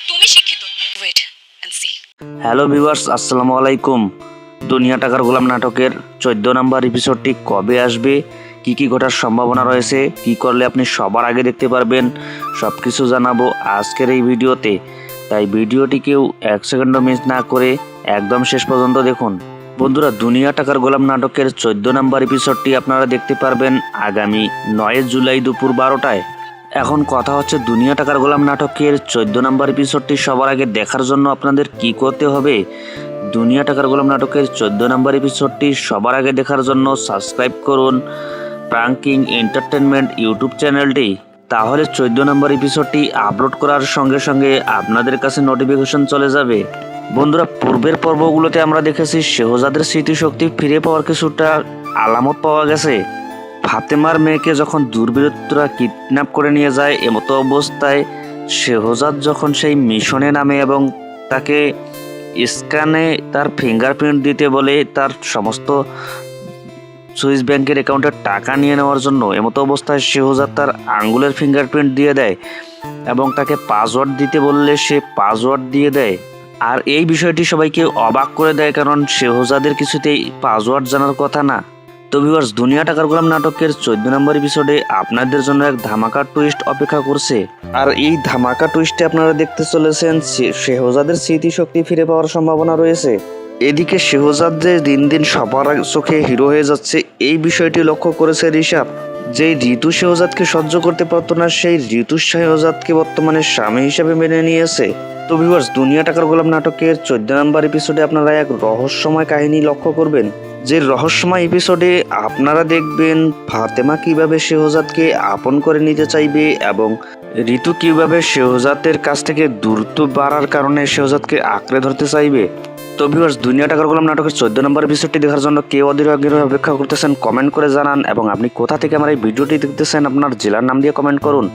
তুমি শিক্ষিত। Wait and see. Hello viewers, আসসালামু আলাইকুম। দুনিয়া টাকার গোলাম নাটকের 14 নম্বর এপিসোডটি কবে আসবে, কি কি ঘটার সম্ভাবনা রয়েছে, কি করলে আপনি সবার আগে দেখতে পারবেন, সব কিছু জানাবো আজকের এই ভিডিওতে। তাই ভিডিওটি কেউ 1 সেকেন্ডও মিস না করে একদম শেষ পর্যন্ত দেখুন। বন্ধুরা, দুনিয়া টাকার গোলাম নাটকের 14 নম্বর এপিসোডটি আপনারা দেখতে পারবেন আগামী 9 জুলাই দুপুর 12টায়। এখন কথা হচ্ছে, দুনিয়া টাকার গোলাম নাটকের 14 নম্বর এপিসোডটি সবার আগে দেখার জন্য আপনাদের কি করতে হবে। দুনিয়া টাকার গোলাম নাটকের 14 নম্বর এপিসোডটি সবার আগে দেখার জন্য সাবস্ক্রাইব করুন প্রাঙ্কিং এন্টারটেনমেন্ট ইউটিউব চ্যানেলটি। তাহলে 14 নম্বর এপিসোডটি আপলোড করার সঙ্গে সঙ্গে আপনাদের কাছে নোটিফিকেশন চলে যাবে। বন্ধুরা, পূর্বের পর্বগুলোতে আমরা দেখেছি শেহজাদের স্মৃতিশক্তি ফিরে পাওয়ার কিছুটা আলামত পাওয়া গেছে। ফাতেমার মেয়েকে যখন দুর্বৃত্তরা কিডন্যাপ করে নিয়ে যায়, এমতো অবস্থায় শেহজাদ যখন সেই মিশনে নামে এবং তাকে স্ক্যানে তার ফিঙ্গারপ্রিন্ট দিতে বলে তার সমস্ত সুইস ব্যাংকের অ্যাকাউন্টের টাকা নিয়ে নেওয়ার জন্য, এমতো অবস্থায় শেহজাদ তার আঙ্গুলের ফিঙ্গারপ্রিন্ট দিয়ে দেয় এবং তাকে পাসওয়ার্ড দিতে বললে সে পাসওয়ার্ড দিয়ে দেয়। আর এই বিষয়টি সবাইকে অবাক করে দেয়, কারণ শেহজাদের কিছুতেই পাসওয়ার্ড জানার কথা না। তো ভিউয়ার্স, দুনিয়া টাকার গোলাম নাটকের 14 নম্বর এপিসোডে আপনাদের জন্য এক ধামাকা টুইস্ট অপেক্ষা করছে। আর এই ধামাকা টুইস্টে আপনারা দেখতে চলেছেন শেহজাদের স্মৃতিশক্তি ফিরে পাওয়ার সম্ভাবনা রয়েছে। এদিকে শেহজাদ যে দিন দিন সবার চোখে হিরো হয়ে যাচ্ছে, এই বিষয়টি লক্ষ্য করেছে ঋষাব। যেই ঋতু শেহজাদকে সহ্য করতে পারতো না, সেই ঋতু শেহজাদকে বর্তমানে স্বামী হিসেবে মেনে নিয়েছে। তো ভিউয়ার্স, দুনিয়া টাকার গোলাম নাটকের 14 নম্বর এপিসোডে আপনারা এক রহস্যময় কাহিনী লক্ষ্য করবেন। যে রহস্যময় এপিসোডে আপনারা দেখবেন ফাতেমা কিভাবে শেহজাদকে আপন করে নিতে চাইবে এবং ঋতু কিভাবে শেহজাদের কাছ থেকে দূরত্ব বাড়ার কারণে শেহজাদকে আঁকড়ে ধরতে চাইবে। তো ভিউয়ার্স, দুনিয়া টাকার গোলাম নাটকের 14 নম্বর এপিসোডটি দেখার জন্য কে অধীর আগ্রহে অপেক্ষা করতেছেন কমেন্ট করে জানান, এবং আপনি কোথা থেকে আমার এই ভিডিওটি দেখতেছেন আপনার জেলার নাম দিয়ে কমেন্ট করুন।